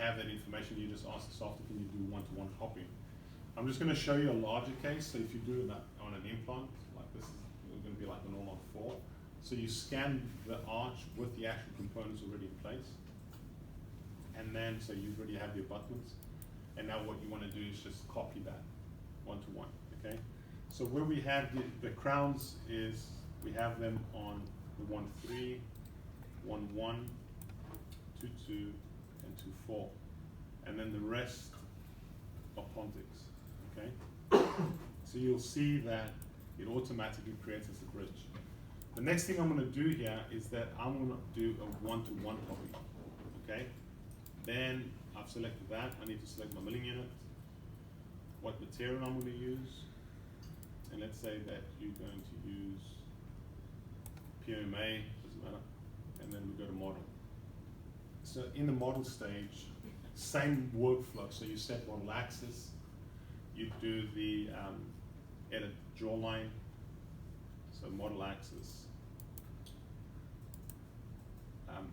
have that information, you just ask the software, can you do one-to-one copying? I'm just going to show you a larger case. So if you do it on an implant, like this is going to be like a normal 4. So you scan the arch with the actual components already in place. And then, so you already have your abutments. And now what you want to do is just copy that one-to-one, okay? So where we have the crowns is, we have them on the 1-3, 1-1, 2-2, and 2-4. And then the rest are Pontics, okay? So you'll see that it automatically creates as a bridge. The next thing I'm going to do here is that I'm going to do a one-to-one copy, okay? Then I've selected that. I need to select my milling unit, what material I'm going to use, and let's say that you're going to use PMA, doesn't matter, and then we go to model. So in the model stage, same workflow. So you set model axis, you do the edit jawline, so model axis,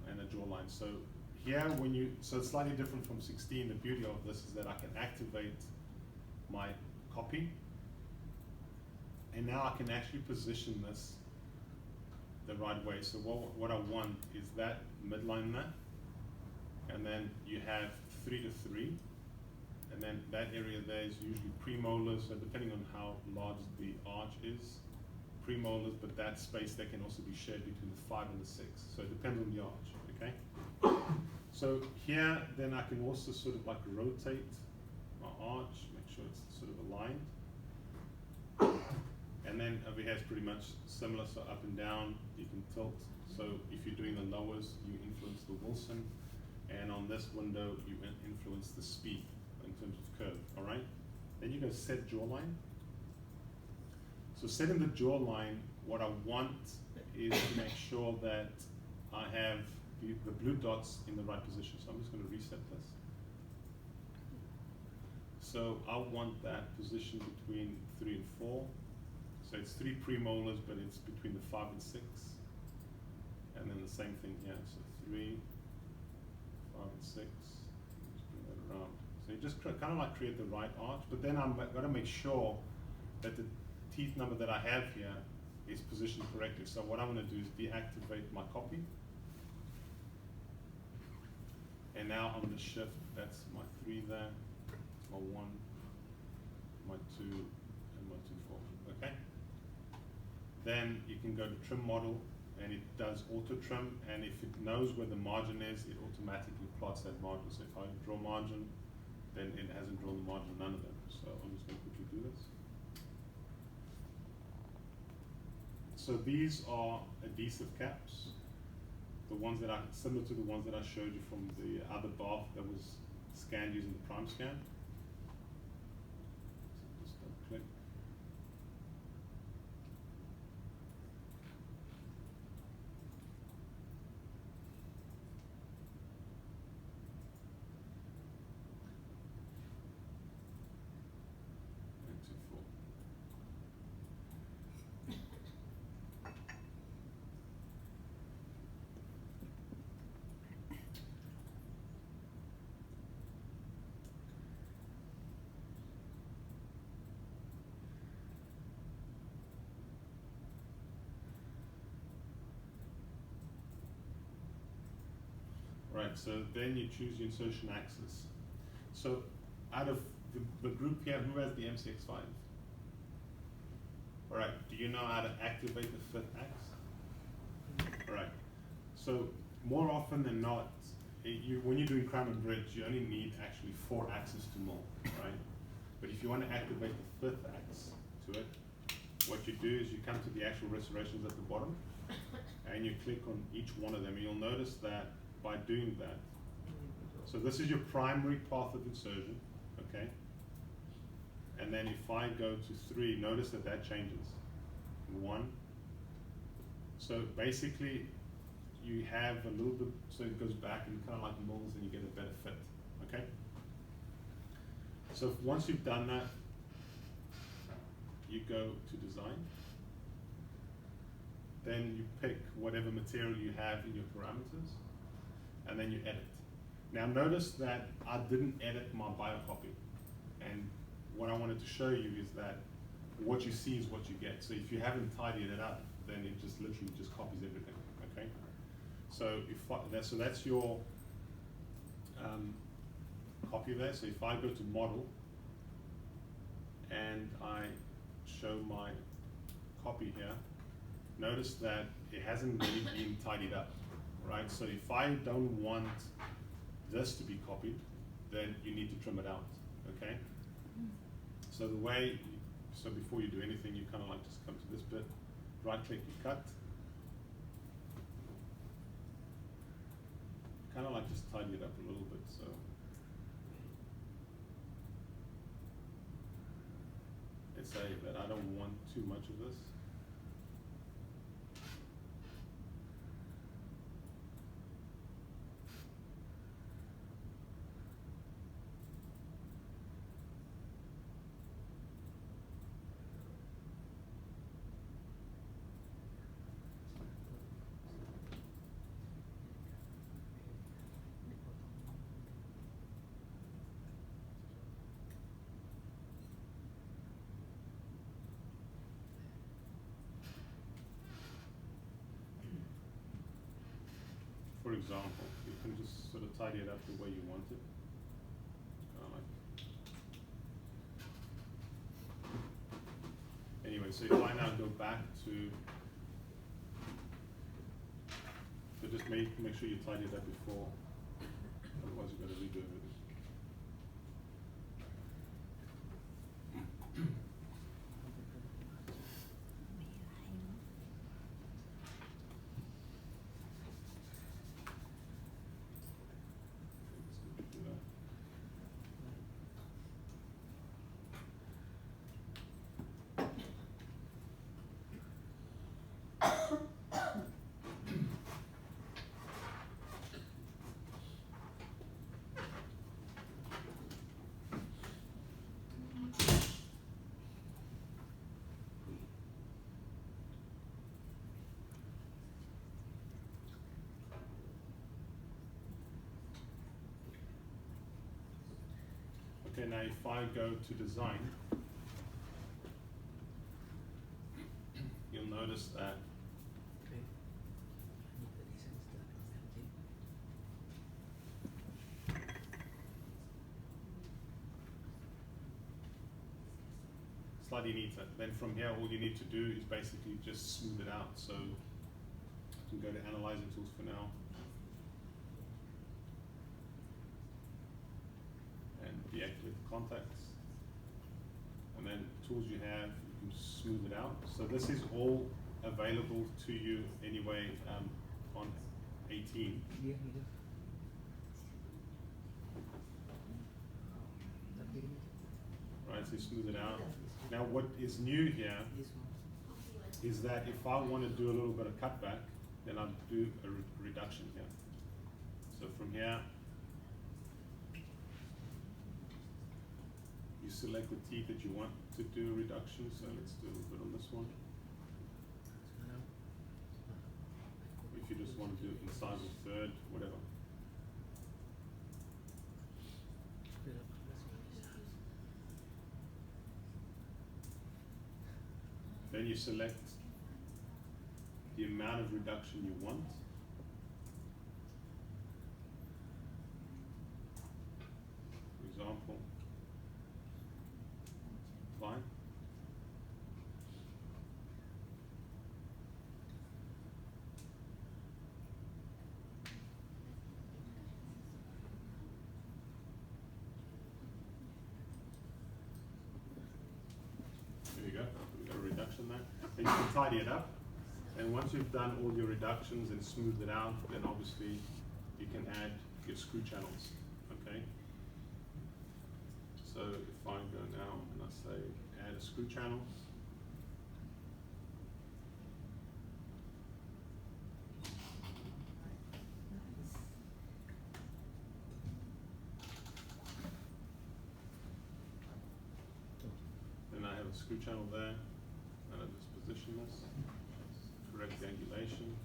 and a jawline. So here, so it's slightly different from 16. The beauty of this is that I can activate my copy, and now I can actually position this the right way. So what I want is that midline there, and then you have 3 to 3, and then that area there is usually premolars, so depending on how large the arch is, premolars, but that space there can also be shared between the 5 and the 6, so it depends on the arch, okay? So here, then I can also sort of like rotate my arch, make sure it's sort of aligned. And then over here is pretty much similar, so up and down, you can tilt. So if you're doing the lowers, you influence the Wilson, and on this window, you influence the speed in terms of curve, all right? Then you go set jawline. So setting the jawline, what I want is to make sure that I have the blue dots in the right position. So I'm just going to reset this. So I want that position between 3 and 4. So it's 3 premolars, but it's between the 5 and 6. And then the same thing here. So 3, 5 and 6. Just bring that around. So you just kind of like create the right arch, but then I'm got to make sure that the teeth number that I have here is positioned correctly. So what I'm going to do is deactivate my copy. And now I'm going to shift, that's my 3 there, my 1, my 2, and my 2, 4, okay? Then you can go to trim model, and it does auto trim, and if it knows where the margin is, it automatically plots that margin. So if I draw margin, then it hasn't drawn the margin, none of them. So I'm just going to quickly do this. So these are adhesive caps. The ones that are similar to the ones that I showed you from the other bath that was scanned using the prime scan. So just double click. And 2, 4. Right, so then you choose your insertion axis. So out of the group here, who has the MCX5? All right, do you know how to activate the 5th axe? All right, so more often than not, when you're doing crown and bridge, you only need actually 4 axes to mill, right? But if you want to activate the 5th axe to it, what you do is you come to the actual restorations at the bottom, and you click on each one of them. You'll notice that by doing that, so this is your primary path of insertion, okay? And then if I go to 3, notice that that changes. 1. So basically, you have a little bit, so it goes back and kind of like mills and you get a better fit, okay? So once you've done that, you go to design. Then you pick whatever material you have in your parameters, and then you edit. Now notice that I didn't edit my biocopy, and what I wanted to show you is that what you see is what you get. So if you haven't tidied it up, then it just literally just copies everything. Okay. So so that's your copy there. So if I go to model and I show my copy here, notice that it hasn't really been tidied up, right? So if I don't want this to be copied, then you need to trim it out, okay? So the way, so before you do anything, you kind of like just come to this bit, right click, you cut. Kind of like just tidy it up a little bit, so. Let's say that I don't want too much of this. For example, you can just sort of tidy it up the way you want it. Anyway, so if I now go back to, so just make sure you tidy it up before, otherwise you've got to redo everything. Okay, now if I go to design, you'll notice that slightly neater. Then from here, all you need to do is basically just smooth it out. So I can go to Analyzer Tools for now. Deactivate the contacts, and then tools you have, you can smooth it out. So this is all available to you anyway on 18. Right, so smooth it out. Now what is new here is that if I want to do a little bit of cutback, then I'll do a reduction here. So from here, you select the teeth that you want to do a reduction, so let's do a little bit on this one. If you just want to do it inside the third, whatever. Then you select the amount of reduction you want. For example, fine. There you go, we've got a reduction there. And you can tidy it up. And once you've done all your reductions and smoothed it out, then obviously you can add your screw channels, okay? So if I go now and I say add a screw channel, then I have a screw channel there, and I just position this, correct the angulation.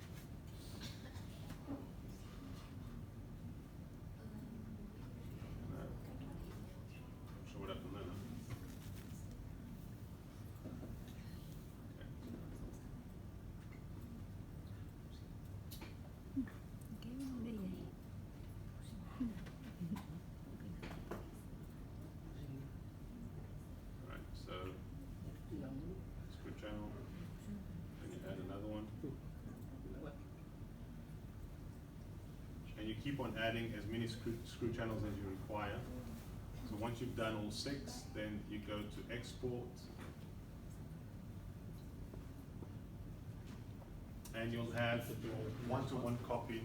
you keep on adding as many screw channels as you require. So once you've done all 6, then you go to export, and you'll have your one-to-one copy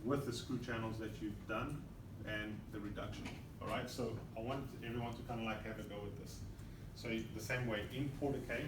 with the screw channels that you've done and the reduction. All right, so I want everyone to kind of like have a go with this. So the same way, import a case.